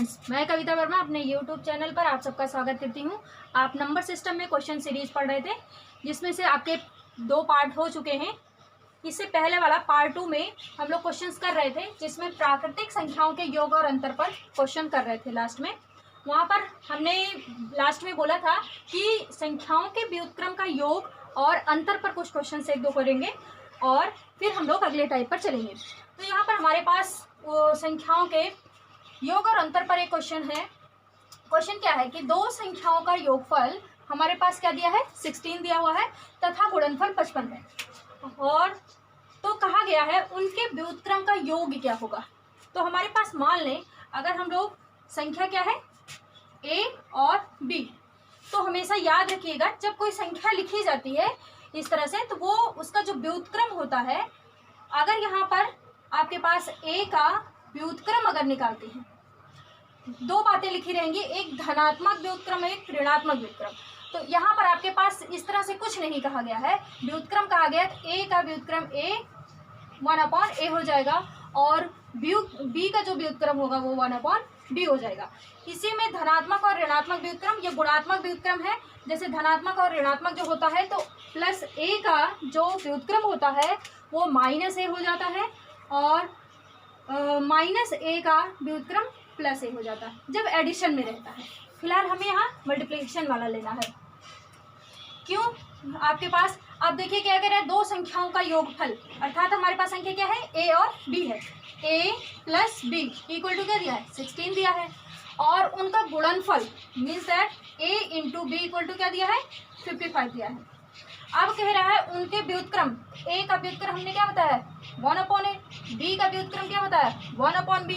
Friends, मैं कविता वर्मा अपने YouTube channel पर आप सबका स्वागत करती हूं। आप नंबर सिस्टम में क्वेश्चन सीरीज पढ़ रहे थे, जिसमें से आपके 2 पार्ट हो चुके हैं। इससे पहले वाला पार्ट 2 में हम लोग क्वेश्चंस कर रहे थे, जिसमें प्राकृतिक संख्याओं के योग और अंतर पर क्वेश्चन कर रहे थे। लास्ट में वहाँ पर हमने लास्ट में बोला था कि संख्याओं के व्युत्क्रम का योग और अंतर पर कुछ क्वेश्चन 1-2 करेंगे और फिर हम लोग अगले टाइप पर चलेंगे। तो यहाँ पर हमारे पास संख्याओं के योग और अंतर पर एक क्वेश्चन है। क्वेश्चन क्या है कि 2 संख्याओं का योगफल हमारे पास क्या दिया है, 16 दिया हुआ है तथा गुणनफल 55 है, और तो कहा गया है उनके व्युत्क्रम का योग क्या होगा। तो हमारे पास मान लें अगर हम लोग संख्या क्या है a और b, तो हमेशा याद रखिएगा जब कोई संख्या लिखी जाती है इस तरह से, तो वो उसका जो व्युत्क्रम होता है, अगर यहाँ पर आपके पास a का व्युत्क्रम अगर निकालते हैं, 2 बातें लिखी रहेंगी, एक धनात्मक व्युत्क्रम एक ऋणात्मक व्युत्क्रम। तो यहाँ पर आपके पास इस तरह से कुछ नहीं कहा गया है, व्युत्क्रम कहा गया है a का व्युत्क्रम a 1/a हो जाएगा और b का जो व्युत्क्रम होगा वो 1/b हो जाएगा। इसी में धनात्मक और ऋणात्मक व्युत्क्रम, ये गुणात्मक व्युत्क्रम है। जैसे धनात्मक और ऋणात्मक जो होता है तो प्लस a का जो व्युत्क्रम होता है वो -a हो जाता है और -a का व्युत्क्रम +a हो जाता है जब एडिशन में रहता है। फिलहाल हमें यहाँ मल्टीप्लिकेशन वाला लेना है। क्यों? आपके पास आप देखिए क्या कह रहे हैं, 2 संख्याओं का योगफल, अर्थात हमारे पास संख्या क्या है a और b है। a + b इक्वल टू क्या दिया है, 16 दिया है, और उनका गुणनफल means that a × b equal to क्या दिया है, 55 दिया है। अब कह रहा है उनके व्युत्क्रम, a का व्युत्क्रम हमने क्या बताया, 1/a, b का व्युत्क्रम क्या बताया, 1/b।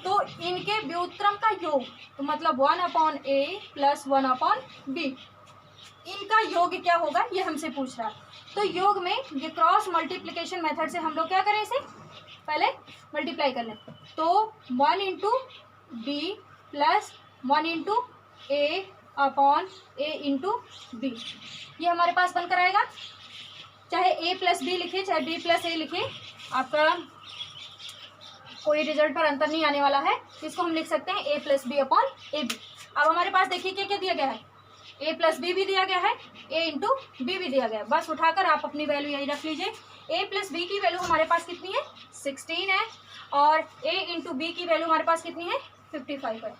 तो इनके व्युत्क्रम का योग, तो मतलब 1/a + 1/b, इनका योग क्या होगा ये हमसे पूछ रहा है। तो योग में ये क्रॉस मल्टीप्लिकेशन मेथड से हम लोग क्या करें, इसे पहले मल्टीप्लाई कर लें। तो 1 × b + 1 × a/a × b, ये हमारे पास बनकर आएगा। चाहे a + b लिखे चाहे b + a लिखे, आपका कोई रिजल्ट पर अंतर नहीं आने वाला है। इसको हम लिख सकते हैं a + b/ab। अब हमारे पास देखिए क्या क्या दिया गया है, a + b भी दिया गया है, a × b भी दिया गया है। बस उठाकर आप अपनी वैल्यू यही रख लीजिए। a + b की वैल्यू हमारे पास कितनी है, 16 है, और a × b की वैल्यू हमारे पास कितनी है, 55 है।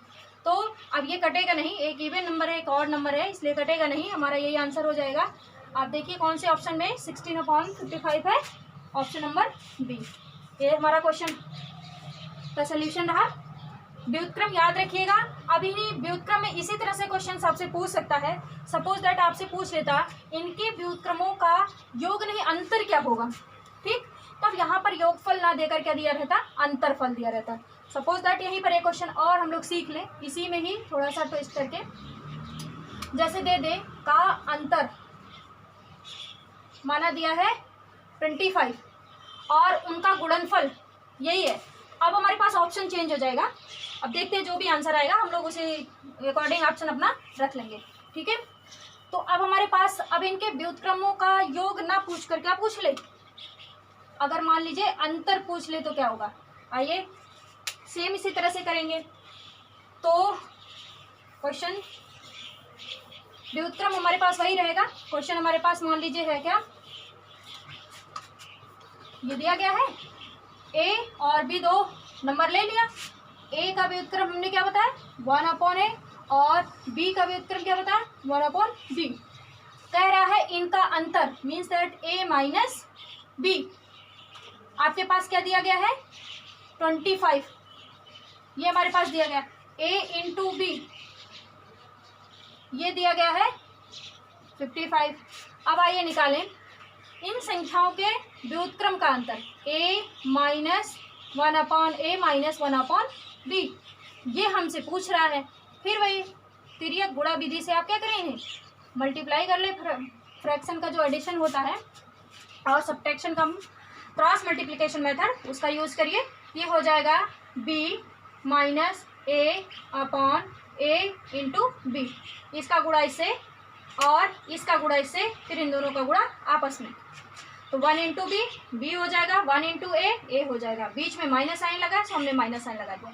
तो अब ये कटेगा नहीं, एक इवन नंबर है एक ऑड नंबर है, इसलिए कटेगा नहीं, हमारा यही आंसर हो जाएगा। आप देखिए कौन से ऑप्शन में 16/55 है, ऑप्शन नंबर बी। ये हमारा क्वेश्चन का सोल्यूशन रहा। व्युत्क्रम याद रखिएगा। अभी व्युत्क्रम में इसी तरह से क्वेश्चन आपसे पूछ सकता है। सपोज दैट आपसे पूछ लेता इनके व्युत्क्रमों का योग नहीं अंतर क्या होगा, ठीक, तब यहाँ पर योगफल ना देकर क्या दिया रहता, अंतरफल दिया रहता। सपोज दैट यहीं पर एक क्वेश्चन और हम लोग सीख लें, इसी में ही थोड़ा सा ट्विस्ट करके, जैसे दे दे का अंतर माना दिया है 25 और उनका गुणनफल यही है। अब हमारे पास ऑप्शन चेंज हो जाएगा। अब देखते हैं जो भी आंसर आएगा हम लोग उसे अकॉर्डिंग ऑप्शन अपना रख लेंगे, ठीक है। तो अब हमारे पास अब इनके व्युत्क्रमों का योग ना पूछ कर क्या पूछ ले, अगर मान लीजिए अंतर पूछ ले तो क्या होगा। आइए सेम इसी तरह से करेंगे। तो क्वेश्चन व्युत्क्रम हमारे पास वही रहेगा। क्वेश्चन हमारे पास मान लीजिए है क्या, ये दिया गया है a और b 2 नंबर ले लिया। a का व्युत्क्रम हमने क्या बताया, 1/a, और b का व्युत्क्रम क्या बताया, 1/b। कह रहा है इनका अंतर मीन्स दैट a - b, आपके पास क्या दिया गया है, 25, ये हमारे पास दिया गया। a × b ये दिया गया है 55। अब आइए निकालें इन संख्याओं के व्युत्क्रम का अंतर, a - 1/a - 1/b, ये हमसे पूछ रहा है। फिर वही तिर्यक गुणा विधि से आप क्या करेंगे, मल्टीप्लाई कर ले, फ्रैक्शन का जो एडिशन होता है और सब्ट्रैक्शन का क्रॉस मल्टीप्लिकेशन मेथड, उसका यूज़ करिए। ये हो जाएगा b - a/a × b, इसका गुणा इससे और इसका गुणा इससे, फिर इन दोनों का गुणा आपस में। तो 1 × b, b हो जाएगा, 1 × a, a हो जाएगा। बीच में माइनस साइन लगा है, तो हमने माइनस साइन लगा दिया,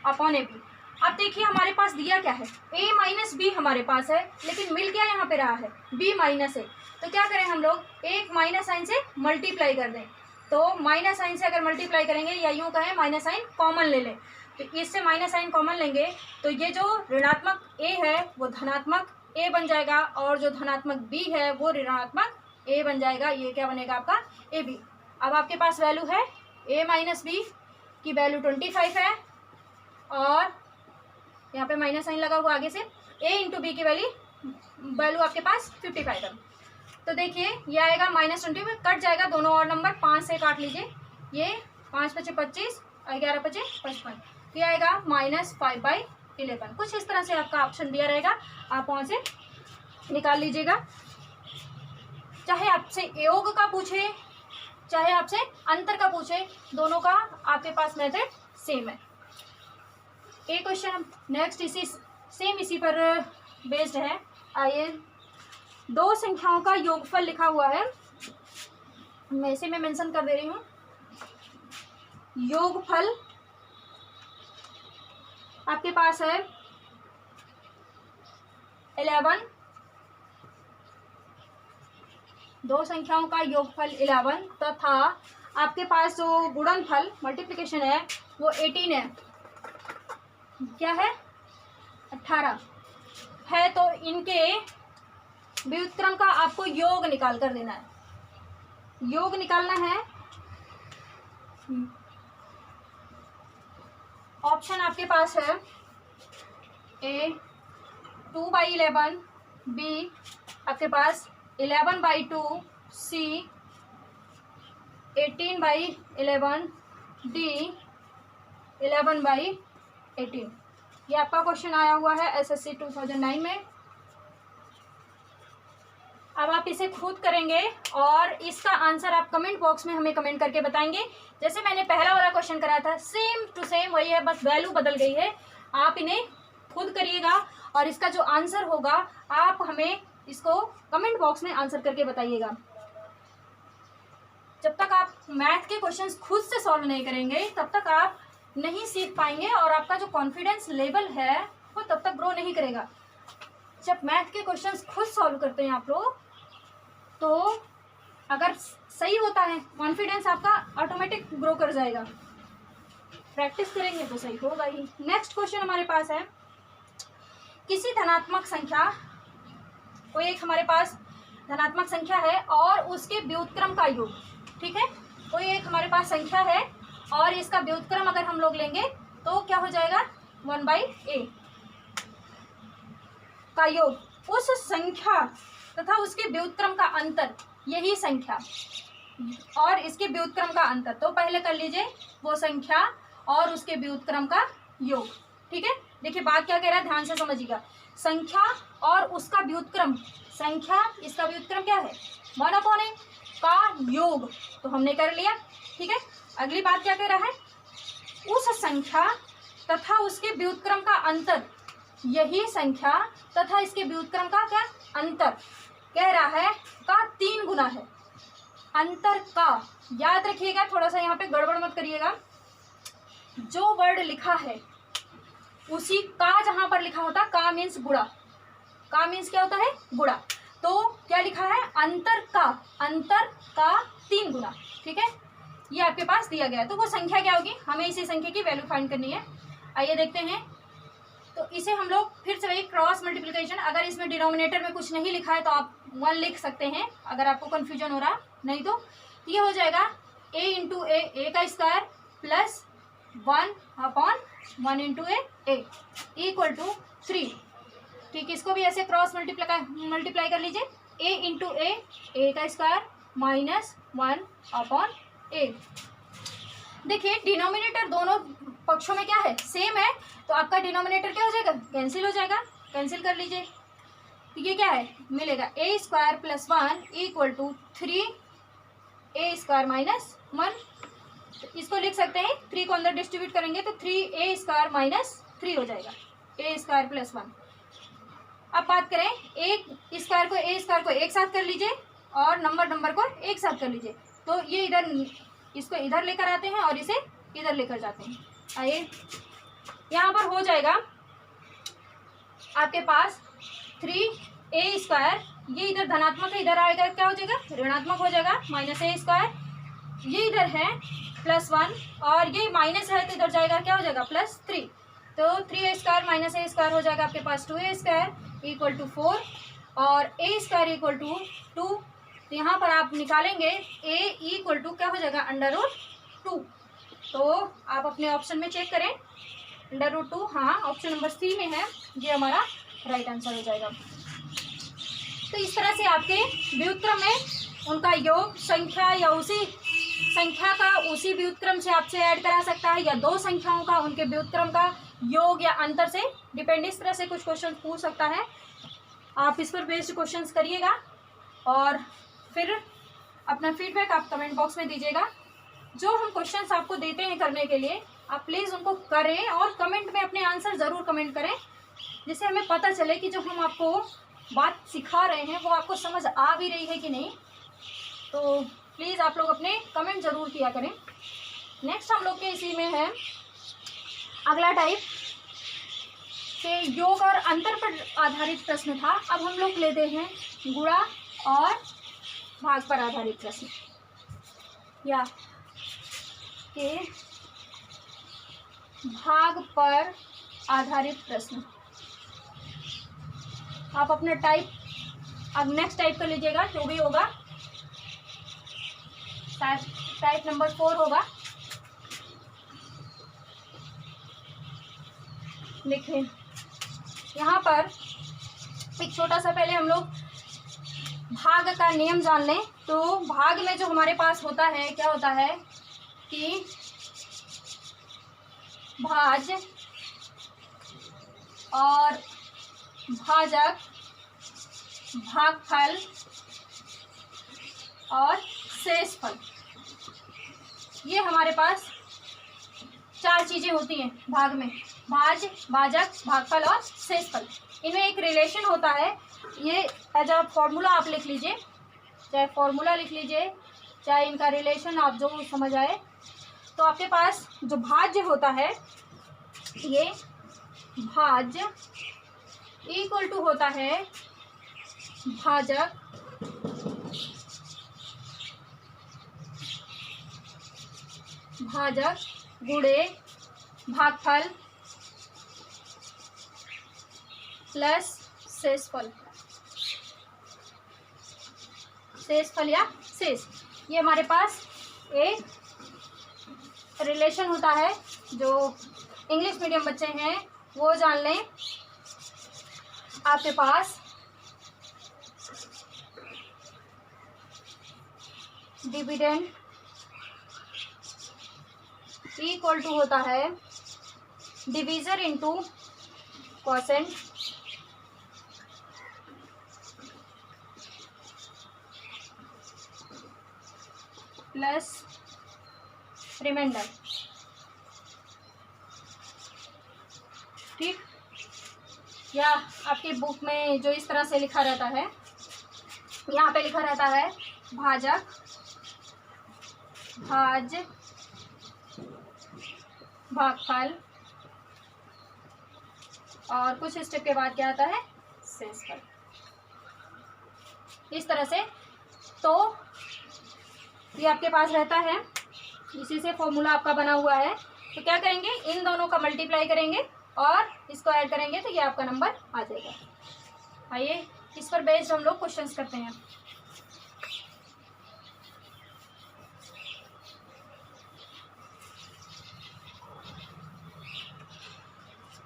अपॉन ए बी। अब देखिए हमारे पास दिया क्या है, a माइनस बी हमारे पास है, लेकिन मिल क्या यहाँ पे रहा है, b माइनस है। तो क्या करें हम लोग, एक माइनस साइन से मल्टीप्लाई कर दें। तो माइनस साइन से अगर मल्टीप्लाई करेंगे या यूँ कहें माइनस साइन कॉमन ले लें, तो इससे माइनस साइन कॉमन लेंगे तो ये जो ऋणात्मक a है वो धनात्मक a बन जाएगा, और जो धनात्मक b है वो ऋणात्मक a बन जाएगा। ये क्या बनेगा आपका ab। अब आपके पास वैल्यू है a माइनस बी की वैल्यू 25 है, और यहाँ पे माइनस साइन लगा हुआ आगे से, a इंटू बी की वैल्यू आपके पास 55 है। तो देखिए ये आएगा -20 में कट जाएगा, दोनों और नंबर 5 से काट लीजिए, ये 5 × 5 = 25 और 11 × 5 = 55। ये आएगा -5/11। कुछ इस तरह से आपका ऑप्शन दिया रहेगा, आप वहाँ से निकाल लीजिएगा। चाहे आपसे योग का पूछे चाहे आपसे अंतर का पूछे, दोनों का आपके पास मेथड सेम है। एक क्वेश्चन नेक्स्ट इसी पर बेस्ड है। आइए, दो संख्याओं का योगफल लिखा हुआ है, मैं इसे मेंशन कर दे रही हूँ। योगफल आपके पास है 11, दो संख्याओं का योगफल 11 तथा आपके पास जो गुणनफल मल्टीप्लिकेशन है वो 18 है। क्या है, 18 है। तो इनके व्युत्क्रम का आपको योग निकाल कर देना है। योग निकालना है, ऑप्शन आपके पास है ए 2/11, बी आपके पास 11/2, सी 18/11, डी 11/18। ये आपका क्वेश्चन आया हुआ है SSC 2009 में। अब आप इसे खुद करेंगे और इसका आंसर आप कमेंट बॉक्स में हमें कमेंट करके बताएंगे। जैसे मैंने पहला वाला क्वेश्चन कराया था, सेम टू सेम वही है, बस वैल्यू बदल गई है। आप इन्हें खुद करिएगा और इसका जो आंसर होगा आप हमें इसको कमेंट बॉक्स में आंसर करके बताइएगा। जब तक आप मैथ के क्वेश्चंस खुद से सॉल्व नहीं करेंगे तब तक आप नहीं सीख पाएंगे, और आपका जो कॉन्फिडेंस लेवल है वो तब तक ग्रो नहीं करेगा। जब मैथ के क्वेश्चंस खुद सॉल्व करते हैं आप लोग, तो अगर सही होता है कॉन्फिडेंस आपका ऑटोमेटिक ग्रो कर जाएगा। प्रैक्टिस करेंगे तो सही होगा ही। नेक्स्ट क्वेश्चन हमारे पास है, किसी धनात्मक संख्या, कोई एक हमारे पास धनात्मक संख्या है और उसके व्युत्क्रम का योग, ठीक है, कोई एक हमारे पास संख्या है और इसका व्युत्क्रम अगर हम लोग लेंगे तो क्या हो जाएगा, 1/a का योग, उस संख्या तथा उसके व्युत्क्रम का अंतर, यही संख्या और इसके व्युत्क्रम का अंतर। तो पहले कर लीजिए वो संख्या और उसके व्युत्क्रम का योग, ठीक है। देखिए बात क्या कह रहा है, ध्यान से समझिएगा। संख्या और उसका व्युत्क्रम, संख्या इसका व्युत्क्रम क्या है, 1/a का योग, तो हमने कर लिया, ठीक है। अगली बात क्या कह रहा है, उस संख्या तथा उसके व्युत्क्रम का अंतर, यही संख्या तथा इसके व्युत्क्रम का क्या अंतर कह रहा है, का 3 गुना है। अंतर का याद रखिएगा, थोड़ा सा यहाँ पे गड़बड़ मत करिएगा। जो वर्ड लिखा है उसी का जहां पर लिखा होता, का मीन्स गुणा, का मीन्स क्या होता है, गुणा। तो क्या लिखा है, अंतर का 3 गुना, ठीक है। ये आपके पास दिया गया है, तो वो संख्या क्या होगी, हमें इसी संख्या की वैल्यू फाइंड करनी है। आइए देखते हैं। तो इसे हम लोग फिर से वही क्रॉस मल्टीप्लिकेशन, अगर इसमें डिनोमिनेटर में कुछ नहीं लिखा है तो आप 1 लिख सकते हैं अगर आपको कन्फ्यूजन हो रहा, नहीं तो ये हो जाएगा a इंटू ए का square plus 1/1 × a equal to 3। ठीक, इसको भी ऐसे क्रॉस मल्टीप्लाई कर लीजिए, a इंटू ए का स्क्वायर माइनस 1/a। देखिए डिनोमिनेटर दोनों पक्षों में क्या है, सेम है, तो आपका डिनोमिनेटर क्या हो जाएगा, कैंसिल हो जाएगा, कैंसिल कर लीजिए। तो ये क्या है, मिलेगा a² + 1 इक्वल टू 3a² - 1। तो इसको लिख सकते हैं, 3 को अंदर डिस्ट्रीब्यूट करेंगे तो 3a² - 3 हो जाएगा, a² + 1। अब बात करें a² को एक साथ कर लीजिए और नंबर को एक साथ कर लीजिए, तो ये इधर, इसको इधर लेकर आते हैं और इसे इधर लेकर जाते हैं। आइए यहाँ पर हो जाएगा आपके पास 3a², ये इधर धनात्मक है, इधर आएगा क्या हो जाएगा ऋणात्मक हो जाएगा, -a², ये इधर है +1 और ये माइनस है तो इधर जाएगा क्या हो जाएगा +3, तो 3a² - a² हो जाएगा आपके पास 2a² = 4 और a² = 2। तो यहाँ पर आप निकालेंगे a = क्या हो जाएगा √2। तो आप अपने ऑप्शन में चेक करें √2, हाँ ऑप्शन नंबर सी में है, ये हमारा राइट आंसर हो जाएगा। तो इस तरह से आपके व्युत्क्रम में उनका योग संख्या या उसी संख्या का उसी व्युत्क्रम से आपसे ऐड करा सकता है, या दो संख्याओं का उनके व्युत्क्रम का योग या अंतर से डिपेंड, इस तरह से कुछ क्वेश्चन पूछ सकता है। आप इस पर बेस्ड क्वेश्चंस करिएगा और फिर अपना फीडबैक आप कमेंट बॉक्स में दीजिएगा। जो हम क्वेश्चंस आपको देते हैं करने के लिए आप प्लीज़ उनको करें और कमेंट में अपने आंसर ज़रूर कमेंट करें, जिससे हमें पता चले कि जो हम आपको बात सिखा रहे हैं वो आपको समझ आ भी रही है कि नहीं। तो प्लीज़ आप लोग अपने कमेंट ज़रूर किया करें। नेक्स्ट हम लोग के इसी में है अगला टाइप से योग और अंतर पर आधारित प्रश्न था। अब हम लोग लेते हैं गुणा और भाग पर आधारित प्रश्न, या के भाग पर आधारित प्रश्न। आप अपना टाइप अब नेक्स्ट टाइप कर लीजिएगा, जो भी होगा टाइप नंबर 4 होगा। देखिए यहाँ पर एक छोटा सा पहले हम लोग भाग का नियम जान लें। तो भाग में जो हमारे पास होता है क्या होता है कि भाज्य और भाजक, भागफल और शेषफल, ये हमारे पास 4 चीज़ें होती हैं भाग में, भाज्य, भाजक, भागफल और शेषफल। इनमें एक रिलेशन होता है, ये एज अ फॉर्मूला आप लिख लीजिए, चाहे फॉर्मूला लिख लीजिए चाहे इनका रिलेशन आप जो समझ आए। तो आपके पास जो भाज्य होता है ये भाज्य इक्वल टू होता है भाजक गुणे भागफल प्लस शेषफल या शेष। ये हमारे पास एक रिलेशन होता है, जो इंग्लिश मीडियम बच्चे हैं वो जान लें। आपके पास डिविडेंड इक्वल टू होता है divisor into quotient plus remainder. ठीक, या आपकी बुक में जो इस तरह से लिखा रहता है, यहाँ पे लिखा रहता है भाजक, भाज्य, भागफल और कुछ स्टेप के बाद क्या आता है शेषफल, इस तरह से। तो ये आपके पास रहता है, इसी से फॉर्मूला आपका बना हुआ है। तो क्या करेंगे, इन दोनों का मल्टीप्लाई करेंगे और इसको ऐड करेंगे तो ये आपका नंबर आ जाएगा। आइए इस पर बेस्ड हम लोग क्वेश्चंस करते हैं।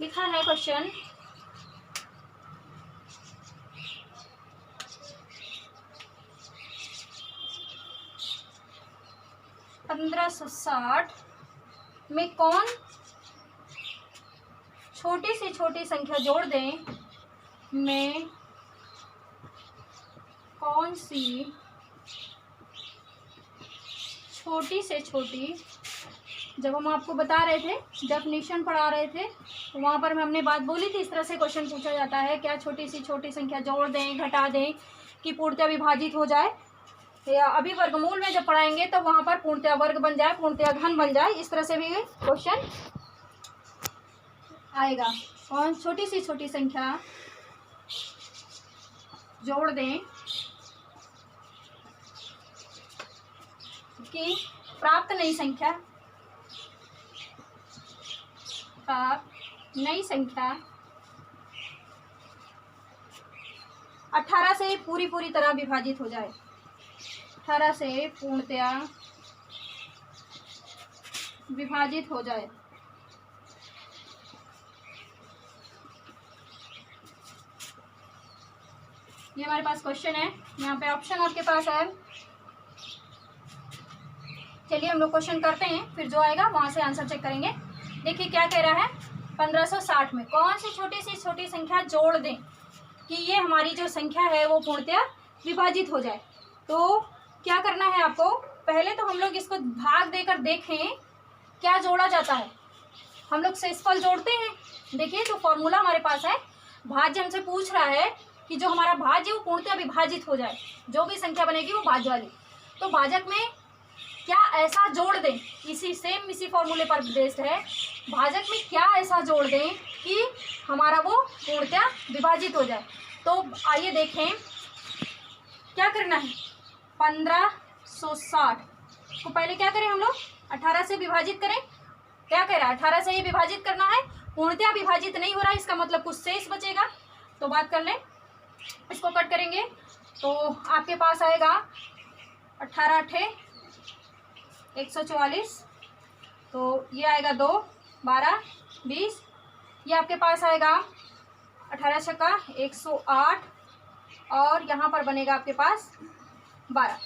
लिखा है क्वेश्चन, $1560 में कौन छोटी से छोटी संख्या जोड़ दें में कौन सी छोटी से छोटी, जब हम आपको बता रहे थे डेफिनेशन पढ़ा रहे थे तो वहाँ पर हमने बात बोली थी, इस तरह से क्वेश्चन पूछा जाता है, क्या छोटी सी छोटी संख्या जोड़ दें घटा दें कि पूर्णतः विभाजित हो जाए, या अभी वर्गमूल में जब पढ़ाएंगे तो वहाँ पर पूर्णतः वर्ग बन जाए, पूर्णतः घन बन जाए, इस तरह से भी क्वेश्चन आएगा कौन, छोटी सी छोटी संख्या जोड़ दें कि प्राप्त नई संख्या, प्राप्त नई संख्या 18 से पूरी तरह विभाजित हो जाए, 18 से पूर्णतया विभाजित हो जाए। ये हमारे पास क्वेश्चन है, यहाँ पे ऑप्शन आपके पास है। चलिए हम लोग क्वेश्चन करते हैं, फिर जो आएगा वहां से आंसर चेक करेंगे। देखिए क्या कह रहा है, 1560 में कौन सी छोटी सी छोटी संख्या जोड़ दें कि ये हमारी जो संख्या है वो पूर्णतया विभाजित हो जाए। तो क्या करना है आपको, पहले तो हम लोग इसको भाग देकर देखें क्या जोड़ा जाता है। हम लोग शेषफल जोड़ते हैं। देखिए जो फॉर्मूला हमारे पास है, भाज्य हमसे पूछ रहा है कि जो हमारा भाज्य वो पूर्णतः विभाजित हो जाए, जो भी संख्या बनेगी वो भाज्य वाली। तो भाजक में क्या ऐसा जोड़ दें, इसी फॉर्मूले पर बेस्ड है, भाजक में क्या ऐसा जोड़ दें कि हमारा वो पूर्णतः विभाजित हो जाए। तो आइए देखें क्या करना है। 1560 को पहले क्या करें हम लोग, 18 से विभाजित करें। क्या कह रहा है, 18 से ही विभाजित करना है, पूर्णतः विभाजित नहीं हो रहा है, इसका मतलब कुछ शेष बचेगा। तो बात कर लें, इसको कट करेंगे तो आपके पास आएगा 18 8 144, तो ये आएगा 2 12 20, ये आपके पास आएगा 18 छक्का 108 और यहाँ पर बनेगा आपके पास 12।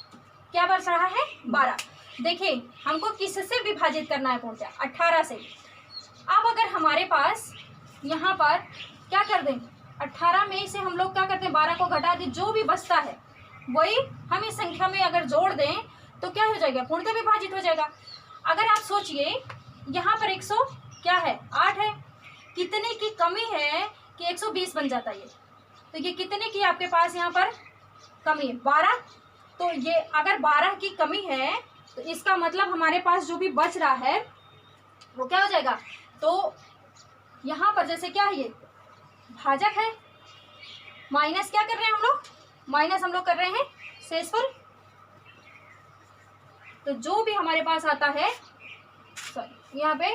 क्या बच रहा है, 12। देखिए हमको किससे विभाजित करना है, पूर्णतः 18 से। अब अगर हमारे पास यहाँ पर क्या कर दें, 18 में से हम लोग क्या करते हैं, 12 को घटा दें, जो भी बचता है वही हम इस संख्या में अगर जोड़ दें तो क्या हो जाएगा, पूर्णतः विभाजित हो जाएगा। अगर आप सोचिए यहाँ पर 100 क्या है, 8 है, कितने की कमी है कि 120 बन जाता है। ये तो ये कितने की आपके पास यहाँ पर कमी है, 12। तो ये अगर 12 की कमी है तो इसका मतलब हमारे पास जो भी बच रहा है वो क्या हो जाएगा। तो यहाँ पर जैसे क्या है, ये भाजक है, माइनस क्या कर रहे हैं हम लोग, माइनस हम लोग कर रहे हैं शेषफल। तो जो भी हमारे पास आता है, सॉरी यहाँ पे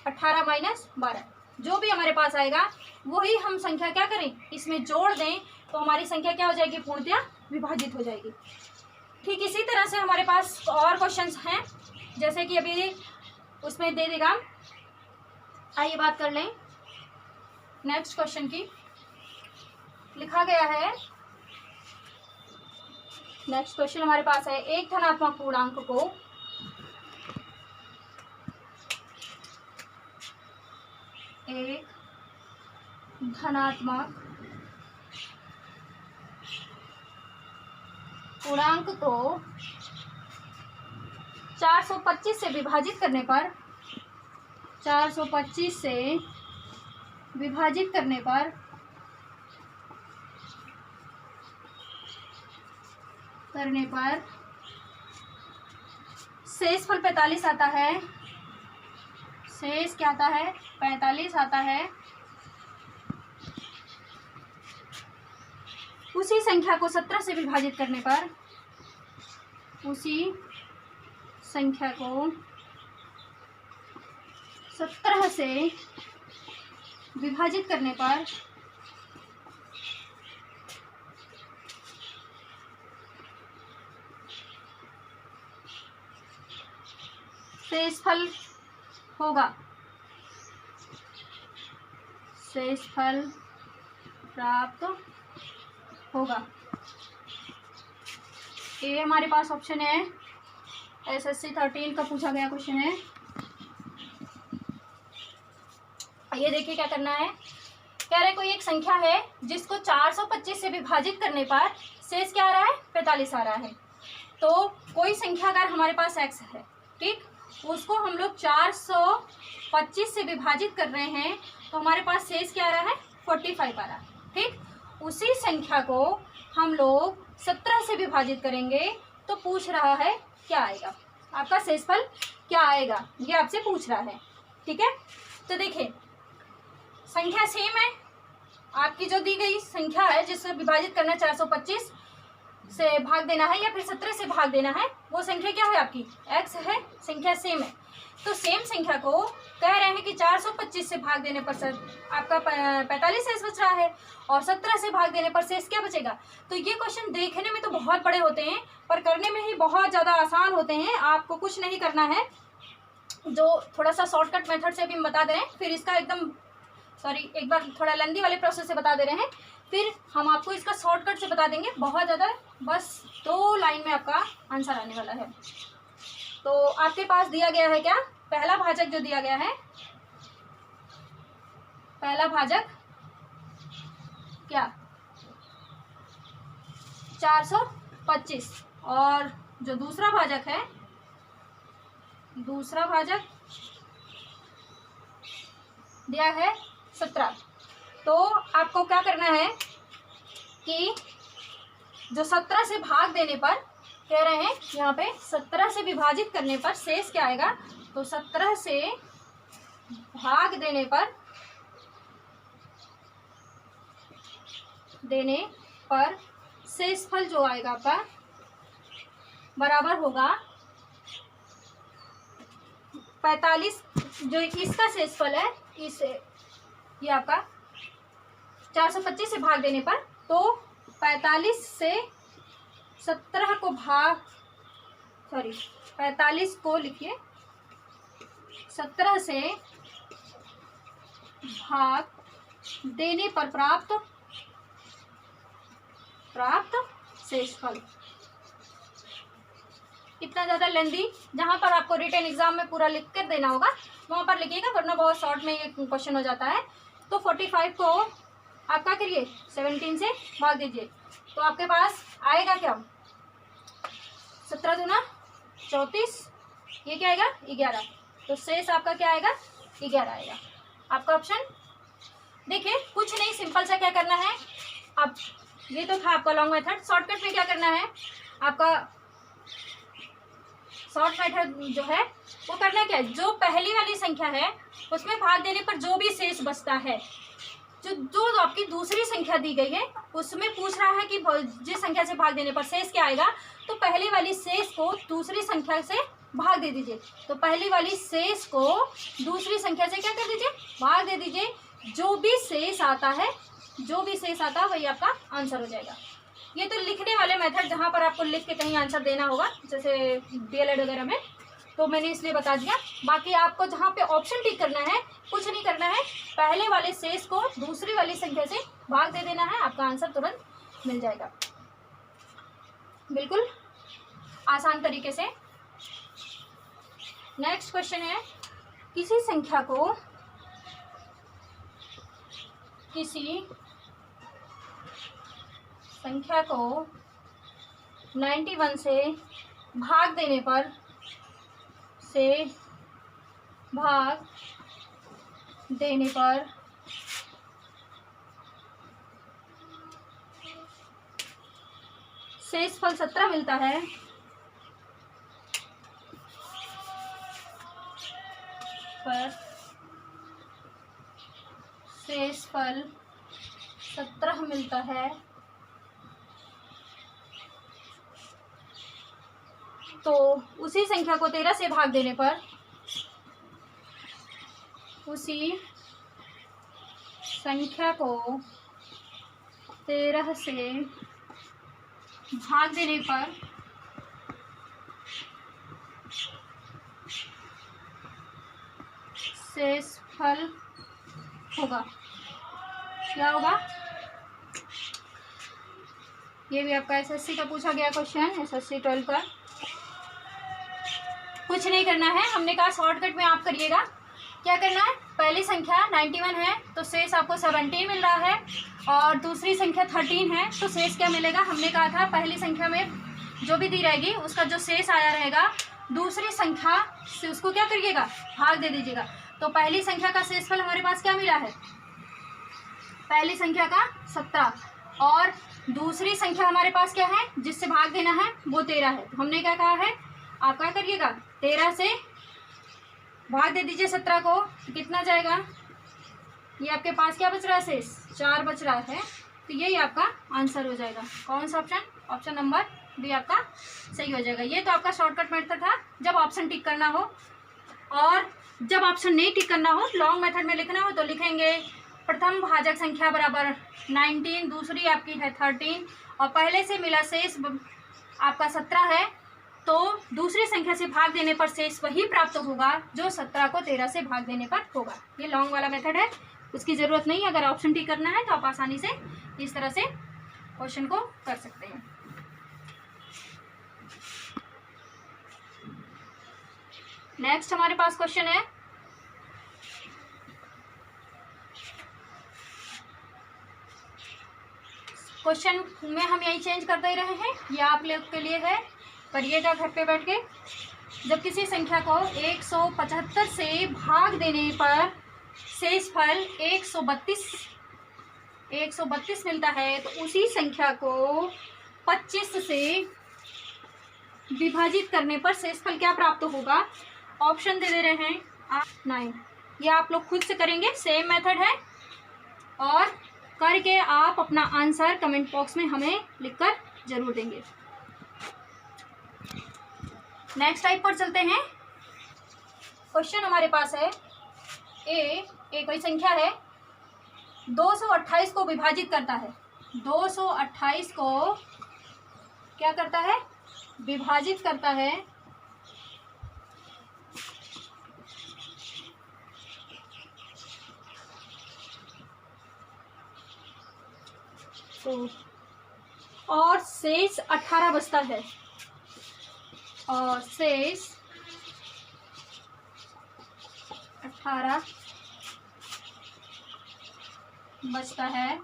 18 माइनस 12, जो भी हमारे पास आएगा वही हम संख्या क्या करें, इसमें जोड़ दें, तो हमारी संख्या क्या हो जाएगी, पूर्णतः विभाजित हो जाएगी। ठीक इसी तरह से हमारे पास और क्वेश्चंस हैं, जैसे कि अभी उसमें दे देगा। आइए बात कर लें नेक्स्ट क्वेश्चन की। लिखा गया है, नेक्स्ट क्वेश्चन हमारे पास है, एक धनात्मक पूर्णांक को पूर्णांक को 425 से विभाजित करने पर, 425 से विभाजित करने पर शेषफल 45 आता है। शेष क्या आता है, 45 आता है। उसी संख्या को 17 से विभाजित करने पर, उसी संख्या को 17 से विभाजित करने पर शेषफल होगा, शेषफल प्राप्त होगा। ये हमारे पास ऑप्शन है, SSC 13 का पूछा गया क्वेश्चन है। ये देखिए क्या करना है, कह रहे कोई एक संख्या है जिसको 425 से विभाजित करने पर शेष क्या आ रहा है, 45 आ रहा है। तो कोई संख्या अगर हमारे पास x है, ठीक, उसको हम लोग 425 से विभाजित कर रहे हैं, तो हमारे पास शेष क्या आ रहा है, 45 आ रहा है। ठीक, उसी संख्या को हम लोग 17 से विभाजित करेंगे तो पूछ रहा है क्या आएगा, आपका शेषफल क्या आएगा, ये आपसे पूछ रहा है। ठीक है, तो देखिए संख्या सेम है, आपकी जो दी गई संख्या है जिससे विभाजित करना 425 से भाग देना है या फिर 17 से भाग देना है, वो संख्या क्या है आपकी x है, संख्या सेम है। तो सेम संख्या को कह रहे हैं कि 425 से भाग देने पर सर आपका 45 शेष बच रहा है और 17 से भाग देने पर शेष क्या बचेगा। तो ये क्वेश्चन देखने में तो बहुत बड़े होते हैं पर करने में ही बहुत ज़्यादा आसान होते हैं। आपको कुछ नहीं करना है, जो थोड़ा सा शॉर्टकट मेथड से भी हम बता दे रहे हैं, फिर इसका एकदम एक बार थोड़ा लेंदी वाले प्रोसेस से बता दे रहे हैं, फिर हम आपको इसका शॉर्टकट से बता देंगे। बहुत ज़्यादा, बस 2 लाइन में आपका आंसर आने वाला है। तो आपके पास दिया गया है क्या, पहला भाजक जो दिया गया है, पहला भाजक क्या 425 और जो दूसरा भाजक है, दूसरा भाजक दिया है 17। तो आपको क्या करना है कि जो 17 से भाग देने पर कह रहे हैं यहाँ पे 17 से विभाजित करने पर शेष क्या आएगा, तो 17 से भाग देने पर शेषफल जो आएगा आपका बराबर होगा 45। जो इसका शेषफल है ये आपका 425 से भाग देने पर, तो 45 से 17 को 45 को लिखिए 17 से भाग देने पर प्राप्त शेषफल। इतना ज़्यादा लेंदी, जहाँ पर आपको रिटन एग्जाम में पूरा लिख कर देना होगा वहाँ पर लिखिएगा, वरना बहुत शॉर्ट में ये क्वेश्चन हो जाता है। तो 45 को आप क्या करिए 17 से भाग दीजिए, तो आपके पास आएगा क्या 17 दूना 34, ये क्या आएगा 11, तो शेष आपका क्या आएगा 11 आएगा आपका ऑप्शन। देखिए कुछ नहीं, सिंपल सा क्या करना है, अब ये तो था आपका लॉन्ग मेथड। शॉर्टकट में क्या करना है आपका, शॉर्ट मेथड जो है वो करना क्या है, जो पहली वाली संख्या है उसमें भाग देने पर जो भी शेष बचता है, जो आपकी दूसरी संख्या दी गई है उसमें पूछ रहा है कि जिस संख्या से भाग देने पर शेष क्या आएगा, तो पहली वाली शेष को दूसरी संख्या से भाग दे दीजिए। तो पहली वाली शेष को दूसरी संख्या से क्या कर दीजिए, भाग दे दीजिए। जो भी शेष आता है वही आपका आंसर हो जाएगा। ये तो लिखने वाले मेथड, जहाँ पर आपको लिख के कहीं आंसर देना होगा, जैसे DLED वगैरह में, तो मैंने इसलिए बता दिया। बाकी आपको जहाँ पे ऑप्शन टिक करना है, कुछ नहीं करना है, पहले वाले शेष को दूसरी वाली संख्या से भाग दे देना है, आपका आंसर तुरंत मिल जाएगा, बिल्कुल आसान तरीके से। नेक्स्ट क्वेश्चन है, किसी संख्या को 91 से भाग देने पर शेषफल 17 मिलता है, पर शेषफल 17 मिलता है, तो उसी संख्या को 13 से भाग देने पर शेषफल होगा, क्या होगा। ये भी आपका SSC का पूछा गया क्वेश्चन, SSC 12 का। कुछ नहीं करना है, हमने कहा शॉर्टकट में आप करिएगा। क्या करना है, पहली संख्या 91 है तो शेष आपको 17 मिल रहा है, और दूसरी संख्या 13 है तो शेष क्या मिलेगा। हमने कहा था पहली संख्या में जो भी दी रहेगी उसका जो शेष आया रहेगा, दूसरी संख्या से उसको क्या करिएगा, भाग दे दीजिएगा। तो पहली संख्या का शेषफल हमारे पास क्या मिला है, पहली संख्या का 17, और दूसरी संख्या हमारे पास क्या है जिससे भाग देना है, वो 13 है। हमने क्या कहा है, आप क्या करिएगा 13 से भाग दे दीजिए 17 को, कितना जाएगा ये आपके पास क्या बच रहा है शेष 4 बच रहा है, तो यही आपका आंसर हो जाएगा। कौन सा ऑप्शन? ऑप्शन नंबर बी आपका सही हो जाएगा। ये तो आपका शॉर्टकट मेथड था जब ऑप्शन टिक करना हो, और जब ऑप्शन नहीं टिक करना हो, लॉन्ग मेथड में लिखना हो तो लिखेंगे प्रथम भाजक संख्या बराबर 19, दूसरी आपकी है 13 और पहले से मिला शेष आपका 17 है, तो दूसरी संख्या से भाग देने पर शेष वही प्राप्त होगा जो 17 को 13 से भाग देने पर होगा। ये लॉन्ग वाला मेथड है, उसकी ज़रूरत नहीं है। अगर ऑप्शन टिक करना है तो आप आसानी से इस तरह से क्वेश्चन को कर सकते हैं। नेक्स्ट हमारे पास क्वेश्चन है क्वेश्चन में हम यही चेंज करते ही रहे हैं, या आप लोग के लिए है, करिएगा घर पे बैठ के। जब किसी संख्या को 175 से भाग देने पर शेषफल 132 मिलता है, तो उसी संख्या को 25 से विभाजित करने पर शेषफल क्या प्राप्त होगा? ऑप्शन दे रहे हैं आप 9। ये आप लोग खुद से करेंगे, सेम मेथड है, और करके आप अपना आंसर कमेंट बॉक्स में हमें लिखकर जरूर देंगे। नेक्स्ट टाइप पर चलते हैं। क्वेश्चन हमारे पास है ए कोई संख्या है 228 को विभाजित करता है, 228 को क्या करता है? विभाजित करता है। तो और शेष 18 बचता है, और शेष 18 बचता है।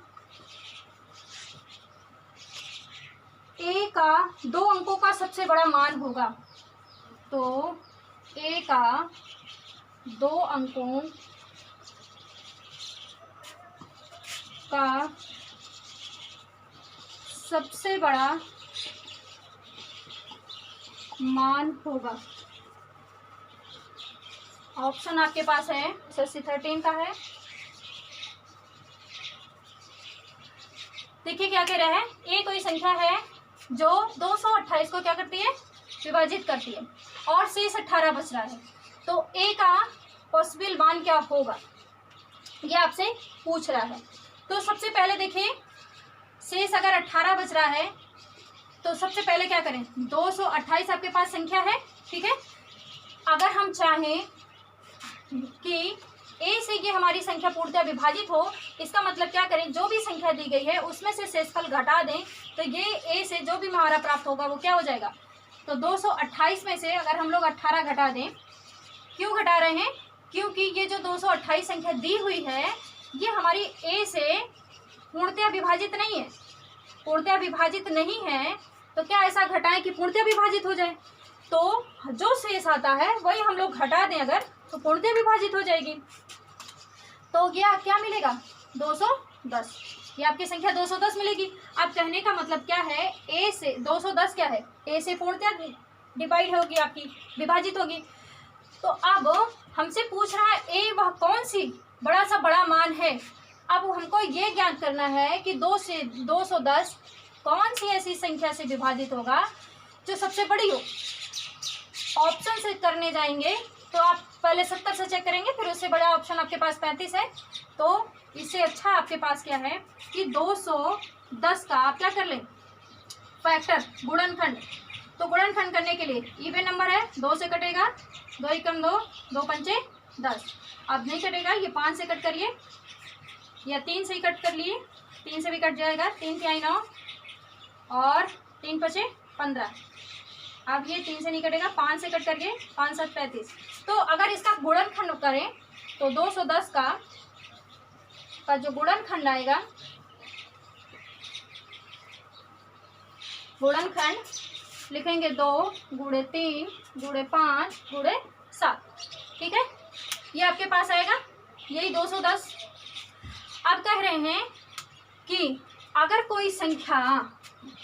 ए का 2 अंकों का सबसे बड़ा मान होगा, तो ए का 2 अंकों का सबसे बड़ा मान होगा। ऑप्शन आपके पास है 13 का है। देखिए क्या कह रहा है, ए कोई संख्या है जो 228 को क्या करती है? विभाजित करती है, और शेष 18 बच रहा है, तो ए का पॉसिबल मान क्या होगा, ये आपसे पूछ रहा है। तो सबसे पहले देखिए, शेष अगर 18 बच रहा है तो सबसे पहले क्या करें, 228 आपके पास संख्या है, ठीक है। अगर हम चाहें कि ए से ये हमारी संख्या पूर्णतः विभाजित हो, इसका मतलब क्या करें, जो भी संख्या दी गई है उसमें से शेषफल घटा दें, तो ये ए से जो भी हमारा प्राप्त होगा वो क्या हो जाएगा। तो 228 में से अगर हम लोग 18 घटा दें, क्यों घटा रहे हैं, क्योंकि ये जो 228 संख्या दी हुई है ये हमारी ए से पूर्णतः विभाजित नहीं है। पूर्णतः विभाजित नहीं है तो क्या ऐसा घटाएं कि पूर्णतः विभाजित हो जाए, तो जो शेष आता है वही हम लोग घटा दें अगर, तो पूर्णतः विभाजित हो जाएगी। तो ये क्या मिलेगा, 210। ये आपकी संख्या 210 मिलेगी। अब कहने का मतलब क्या है, ए से 210 क्या है, ए से पूर्णतः डिवाइड होगी, आपकी विभाजित होगी। तो अब हमसे पूछ रहा है ए वह कौन सी बड़ा सा बड़ा मान है। अब हमको ये ज्ञात करना है कि 2 से 210 कौन सी ऐसी संख्या से विभाजित होगा जो सबसे बड़ी हो। ऑप्शन से करने जाएंगे तो आप पहले 70 से चेक करेंगे, फिर उससे बड़ा ऑप्शन आपके पास 35 है, तो इससे अच्छा आपके पास क्या है कि 210 का आप क्या कर लें, फैक्टर, गुणनखंड। तो गुणनखंड करने के लिए इवन नंबर है, 2 से कटेगा, 2 एकम 2, 2 पंचे 10। अब नहीं कटेगा, ये 5 से कट करिए, या 3 से ही कट कर लिए, 3 से भी कट जाएगा, 3 के आई 9 और 3 पचे 15। अब ये 3 से नहीं कटेगा, 5 से कट करिए, 5 7 35। तो अगर इसका गुणनखंड करें तो 210 का जो गुणनखंड आएगा, गुणनखंड लिखेंगे 2 गुणे 3 गुणे 5 गुणे 7, ठीक है। ये आपके पास आएगा, यही 210। अब कह रहे हैं कि अगर कोई संख्या,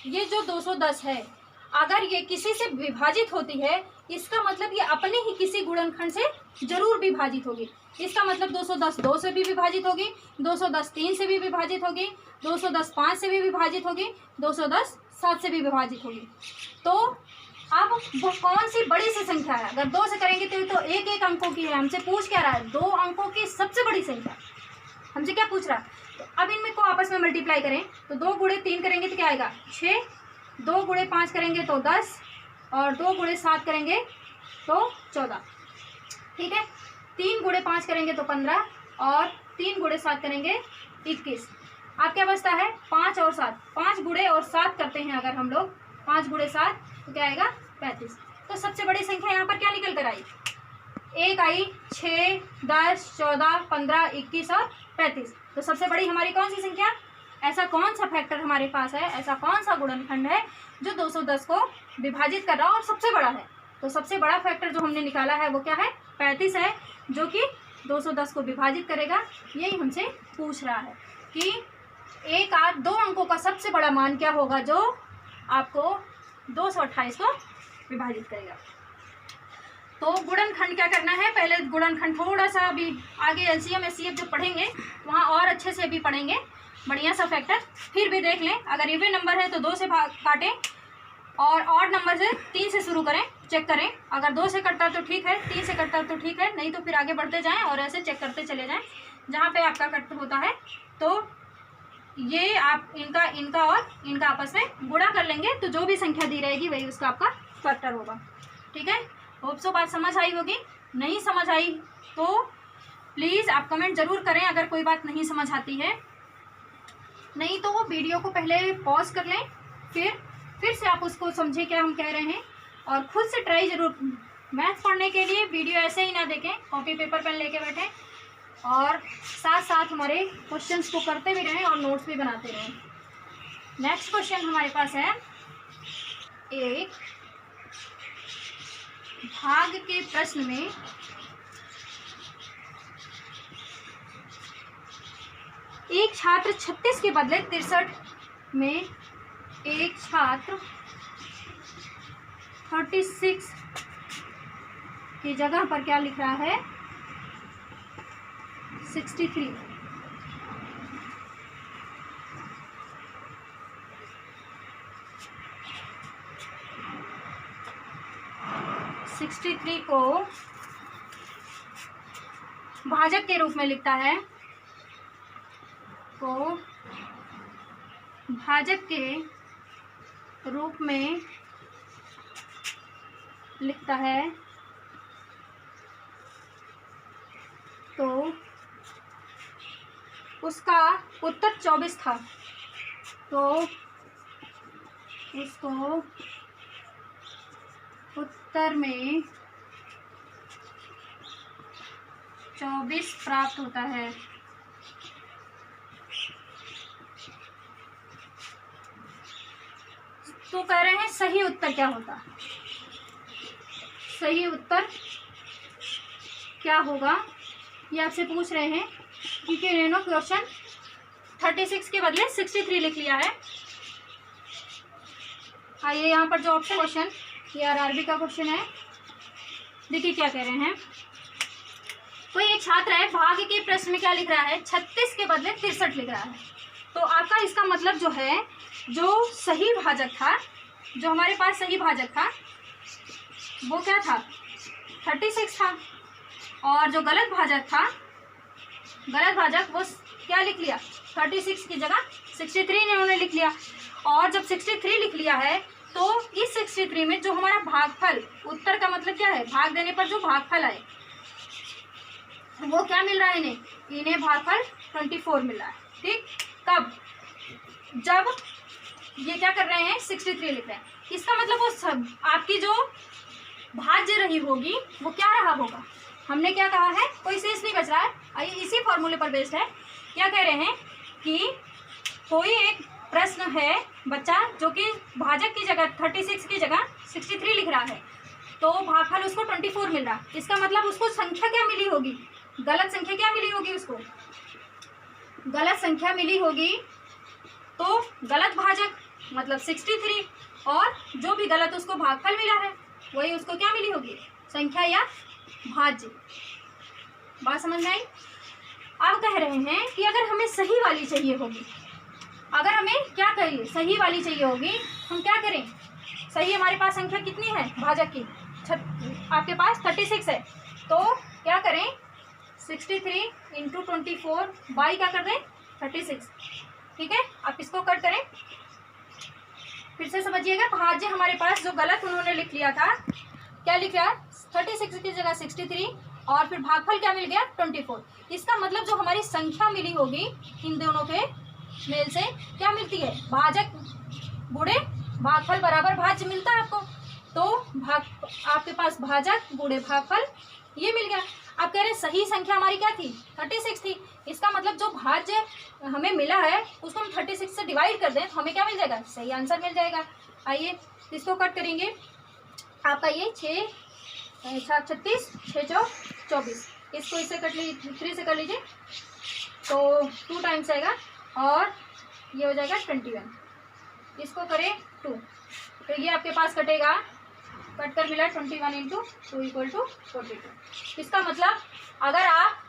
ये जो 210 है, अगर ये किसी से विभाजित होती है, इसका मतलब ये अपने ही किसी गुणनखंड से जरूर विभाजित होगी। इसका मतलब 210 2 से भी विभाजित होगी, 210 3 से भी विभाजित होगी, 210 5 से भी विभाजित होगी, 210 7 से भी विभाजित होगी। तो अब वो कौन सी बड़ी सी संख्या है? अगर 2 से करेंगे तो एक एक अंकों की है। हमसे पूछ क्या रहा है? 2 अंकों की सबसे बड़ी संख्या हमसे क्या पूछ रहा है? तो अब इनमें को आपस में मल्टीप्लाई करें तो 2 गुणे 3 करेंगे तो क्या आएगा? 6, 2 गुणे 5 करेंगे तो 10, और 2 गुणे 7 करेंगे तो 14। ठीक है, 3 गुणे 5 करेंगे तो 15, और 3 गुणे 7 करेंगे 21। आप क्या बचता है? 5 और 7, 5 गुणे और 7 करते हैं अगर हम लोग, 5 गुणे 7 तो क्या आएगा? 35। तो सबसे बड़ी संख्या यहाँ पर क्या निकल कर आई? एक आई, 6, 10, 14, 15, 21 और 35। तो सबसे बड़ी हमारी कौन सी संख्या? ऐसा कौन सा फैक्टर हमारे पास है, ऐसा कौन सा गुणनखंड है जो 210 को विभाजित कर रहा है और सबसे बड़ा है? तो सबसे बड़ा फैक्टर जो हमने निकाला है वो क्या है? 35 है, जो कि 210 को विभाजित करेगा। यही हमसे पूछ रहा है कि एक आध 2 अंकों का सबसे बड़ा मान क्या होगा जो आपको 228 को विभाजित करेगा। तो गुणनखंड क्या करना है? पहले गुणनखंड थोड़ा सा अभी आगे एलसीएम एचसीएफ जो पढ़ेंगे वहाँ और अच्छे से भी पढ़ेंगे, बढ़िया सा फैक्टर। फिर भी देख लें, अगर इवन नंबर है तो 2 से काटें, और ऑड नंबर से 3 से शुरू करें, चेक करें। अगर 2 से कटता तो ठीक है, 3 से कटता तो ठीक है, नहीं तो फिर आगे बढ़ते जाएं और ऐसे चेक करते चले जाएं जहाँ पे आपका कट होता है। तो ये आप इनका और इनका आपस में गुणा कर लेंगे तो जो भी संख्या दी रहेगी वही उसका आपका फैक्टर होगा। ठीक है, होप सो बात समझ आई होगी। नहीं समझ आई तो प्लीज़ आप कमेंट ज़रूर करें अगर कोई बात नहीं समझ आती है। नहीं तो वो वीडियो को पहले पॉज कर लें, फिर से आप उसको समझें क्या हम कह रहे हैं, और खुद से ट्राई ज़रूर। मैथ पढ़ने के लिए वीडियो ऐसे ही ना देखें, कॉपी पेपर पेन लेके बैठें और साथ साथ हमारे क्वेश्चंस को करते भी रहें और नोट्स भी बनाते रहें। नेक्स्ट क्वेश्चन हमारे पास है, एक भाग के प्रश्न में एक छात्र 36 के बदले 63 में एक छात्र 36 की जगह पर क्या लिख रहा है? 63। को भाजक के रूप में लिखता है, को भाजक के रूप में लिखता है, तो उसका उत्तर 24 था। तो उसको उत्तर में 24 प्राप्त होता है। तो कह रहे हैं सही उत्तर क्या होता? सही उत्तर क्या होगा ये आपसे पूछ रहे हैं, क्योंकि इन्होंने क्वेश्चन 36 के बदले 63 लिख लिया है। आइए यहाँ पर जो ऑप्शन क्वेश्चन, ये आरआरबी का क्वेश्चन है, देखिए क्या कह रहे हैं। कोई एक छात्र है, भाग के प्रश्न में क्या लिख रहा है? 36 के बदले 63 लिख रहा है। तो आपका इसका मतलब जो है, जो सही भाजक था, जो हमारे पास सही भाजक था वो क्या था? 36 था, और जो गलत भाजक था, गलत भाजक वो क्या लिख लिया? 36 की जगह 63 इन्होंने लिख लिया। और जब 63 लिख लिया है तो इस 63 में जो हमारा भागफल, उत्तर का मतलब क्या है? भाग देने पर जो भागफल आए वो क्या मिल रहा है इन्हें भागफल 24 मिल रहा है। ठीक, कब? जब ये क्या कर रहे हैं? 63 लिख रहे हैं। इसका मतलब वो सब आपकी जो भाज्य रही होगी वो क्या रहा होगा? हमने क्या कहा है? कोई शेष नहीं बच रहा है। आइए इसी फॉर्मूले पर बेस्ड है। क्या कह रहे हैं कि कोई एक प्रश्न है, बच्चा जो कि भाजक की जगह 36 की जगह 63 लिख रहा है, तो भागफल उसको 24 मिल रहा है। इसका मतलब उसको संख्या क्या मिली होगी? गलत संख्या क्या मिली होगी? उसको गलत संख्या मिली होगी। तो गलत भाजक मतलब 63, और जो भी गलत उसको भागफल मिला है वही उसको क्या मिली होगी? संख्या या भाज्य। बात समझ में आई? अब कह रहे हैं कि अगर हमें सही वाली चाहिए होगी, अगर हमें क्या करिए सही वाली चाहिए होगी, हम क्या करें? सही हमारे पास संख्या कितनी है भाजक की? आपके पास 36 है, तो क्या करें? 63 इंटू 24 बाई क्या कर दें? 36। ठीक है, आप इसको कट करें। फिर से समझिएगा, भाज्य हमारे पास जो गलत उन्होंने लिख लिया था, क्या लिख रहा है? 36 की जगह 63 और फिर भागफल क्या मिल गया? 24। इसका मतलब जो हमारी संख्या मिली होगी इन दोनों के मेल से क्या मिलती है? भाजक गुणे भागफल बराबर भाज्य मिलता है आपको। तो आपके पास भाजक गुणे भागफल ये मिल गया। आप कह रहे हैं सही संख्या हमारी क्या थी? 36 थी। इसका मतलब जो भाज्य हमें मिला है उसको हम 36 से डिवाइड कर दें तो हमें क्या मिल जाएगा? सही आंसर मिल जाएगा। आइए इसको कट करेंगे। आपका ये 6 7 36 6 चौ 24, इसको इससे कट लीजिए, 3 से कर लीजिए तो 2 टाइम्स आएगा और ये हो जाएगा 21। इसको करें 2 तो ये आपके पास कटेगा, कट कर मिला 21 इंटू 2 इक्वल टू 42। इसका मतलब अगर आप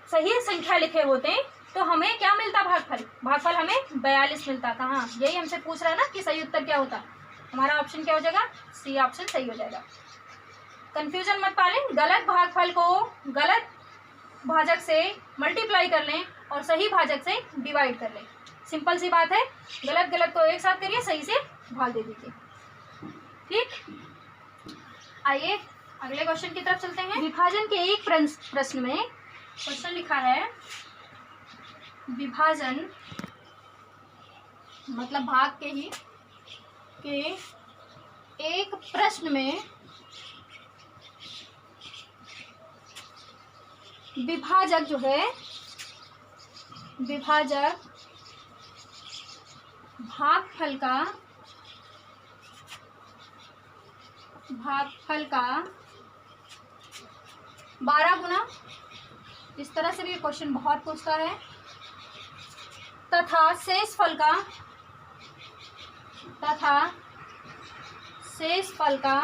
सही संख्या लिखे होते तो हमें क्या मिलता? भागफल। भागफल हमें 42 मिलता था। हाँ, यही हमसे पूछ रहा है ना कि सही उत्तर क्या होता। हमारा ऑप्शन क्या हो जाएगा? सी ऑप्शन सही हो जाएगा। कंफ्यूजन मत पालें, गलत भागफल को गलत भाजक से मल्टीप्लाई कर लें और सही भाजक से डिवाइड कर लें। सिंपल सी बात है, गलत गलत को एक साथ करिए, सही से भाग दे दीजिए। ठीक, आइए अगले क्वेश्चन की तरफ चलते हैं। विभाजन के एक प्रश्न में क्वेश्चन लिखा है, विभाजन मतलब भाग के ही के एक प्रश्न में विभाजक जो है, विभाजक भागफल का 12 गुना, इस तरह से भी क्वेश्चन बहुत पूछता है, तथा शेषफल का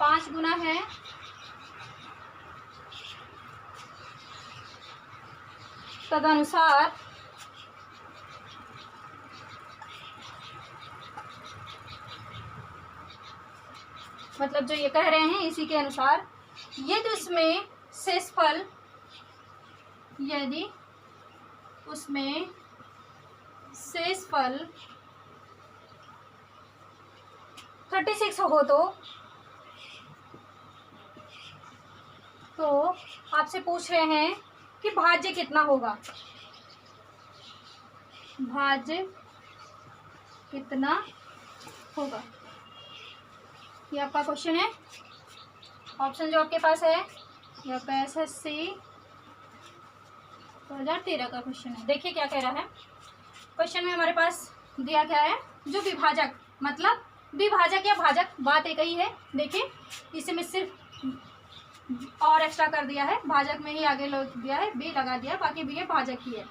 5 गुना है, तदनुसार मतलब जो ये कह रहे हैं इसी के अनुसार यदि उसमें शेषफल, यदि उसमें शेषफल 36 हो तो आपसे पूछ रहे हैं कि भाज्य कितना होगा, भाज्य कितना होगा। ये आपका क्वेश्चन है। ऑप्शन जो आपके पास है ये आपका SSC 2013 का क्वेश्चन है। देखिए क्या कह रहा है क्वेश्चन में, हमारे पास दिया क्या है, जो विभाजक मतलब विभाजक या भाजक बात एक ही है। देखिए इसे में सिर्फ और एक्स्ट्रा कर दिया है, भाजक में ही आगे लग दिया है, बी लगा दिया, बाकी भी ये भाजक ही है।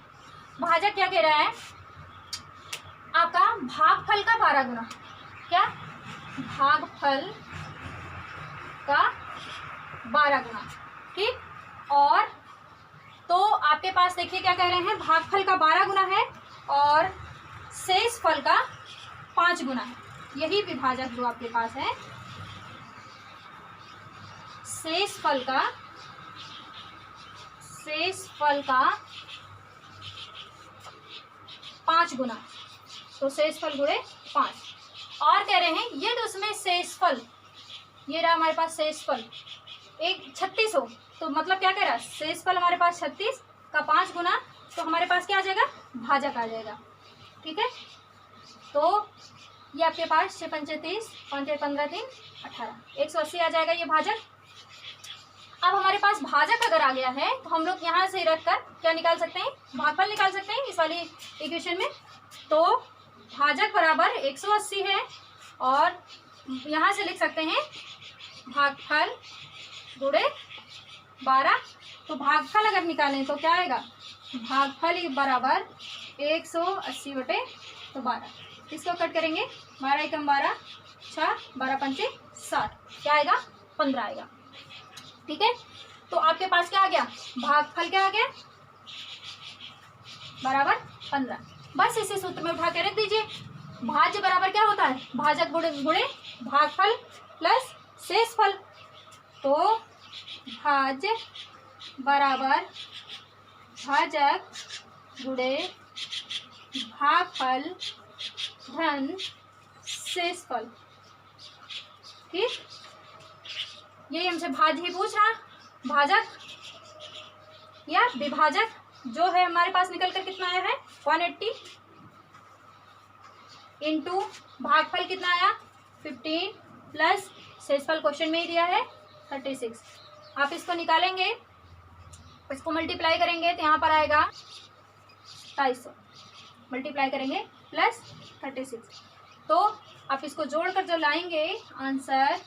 भाजक क्या कह रहा है, आपका भागफल का 12 गुना, क्या भागफल का 12 गुना। ठीक, और तो आपके पास देखिए क्या कह रहे हैं, भागफल का 12 गुना है और शेषफल का 5 गुना है। यही विभाजक जो आपके पास है, शेषफल का 5 गुना, तो शेषफल गुणे 5। और कह रहे हैं यदि उसमें शेषफल, ये रहा हमारे पास शेषफल एक 36 हो, तो मतलब क्या कह रहा है, शेषफल हमारे पास 36 का 5 गुना, तो हमारे पास क्या आ जाएगा, भाजक आ जाएगा। ठीक है, तो ये आपके पास 6 पंचे 30, 5 15 3 18, 180 आ जाएगा ये भाजक। अब हमारे पास भाजक अगर आ गया है तो हम लोग यहाँ से रख कर क्या निकाल सकते हैं, भागफल निकाल सकते हैं इस वाली इक्वेशन में। तो भाजक बराबर 180 है और यहाँ से लिख सकते हैं भागफल गुणे 12। तो भागफल अगर निकालें तो क्या आएगा, भागफल बराबर 180 बटे तो 12। इसको कट करेंगे, 12 एकम 12, 6 12 पंचे 60, क्या आएगा 15 आएगा। ठीक है, तो आपके पास क्या आ गया, भागफल क्या आ गया बराबर 15। बस इसे सूत्र में उठा के रख दीजिए। भाज्य बराबर क्या होता है, भाजक गुणे भागफल प्लस शेषफल। तो भाज्य बराबर भाजक गुणे भागफल धन शेषफल। ठीक, यही हमसे भाज्य ही पूछ रहा, भाजक या विभाजक जो है हमारे पास निकल कर कितना आया है 180 इंटू भागफल कितना आया 15 प्लस शेषफल क्वेश्चन में ही दिया है 36। आप इसको निकालेंगे, इसको मल्टीप्लाई करेंगे तो यहाँ पर आएगा 250, मल्टीप्लाई करेंगे प्लस 36। तो आप इसको जोड़कर जो लाएंगे आंसर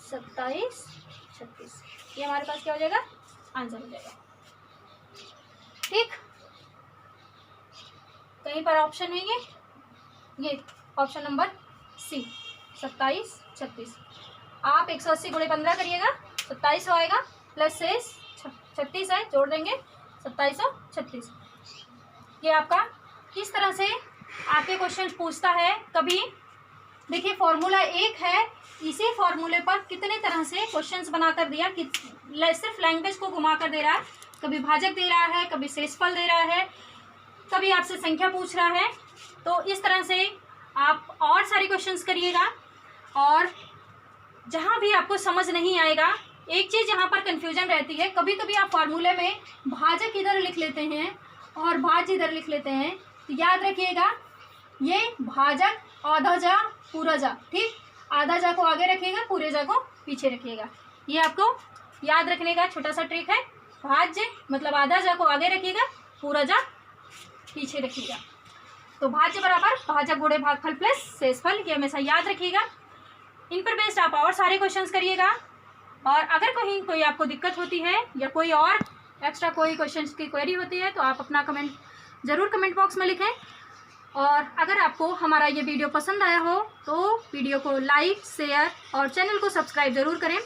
27 36, ये हमारे पास क्या हो जाएगा आंसर हो जाएगा। ठीक, कहीं पर ऑप्शन है ये ऑप्शन नंबर सी 27 36। आप 180 गुणे 15 करिएगा 2700 आएगा, प्लस शेष 36 है, जोड़ देंगे 2736। ये आपका किस तरह से आपके क्वेश्चन पूछता है। कभी देखिए फॉर्मूला एक है, इसी फॉर्मूले पर कितने तरह से क्वेश्चंस बनाकर दिया कि सिर्फ लैंग्वेज को घुमा कर दे रहा है। कभी भाजक दे रहा है, कभी शेषफल दे रहा है, कभी आपसे संख्या पूछ रहा है। तो इस तरह से आप और सारे क्वेश्चंस करिएगा, और जहाँ भी आपको समझ नहीं आएगा, एक चीज़ यहाँ पर कन्फ्यूजन रहती है, कभी कभी आप फार्मूले में भाजक इधर लिख लेते हैं और भाज्य इधर लिख लेते हैं। तो याद रखिएगा ये भाजक आधा जा पूरा जा, ठीक, आधा जा को आगे रखिएगा, पूरे जा को पीछे रखिएगा। ये आपको याद रखने का छोटा सा ट्रिक है। भाज्य मतलब आधा जा को आगे रखिएगा, पूरा जा पीछे रखिएगा। तो भाज्य बराबर भाजक गुणे भागफल प्लस शेषफल, ये हमेशा याद रखिएगा। इन पर बेस्ड आप और सारे क्वेश्चंस करिएगा। और अगर कहीं कोई आपको दिक्कत होती है या कोई और एक्स्ट्रा कोई क्वेश्चंस की क्वेरी होती है तो आप अपना कमेंट ज़रूर कमेंट बॉक्स में लिखें। और अगर आपको हमारा ये वीडियो पसंद आया हो तो वीडियो को लाइक शेयर और चैनल को सब्सक्राइब ज़रूर करें।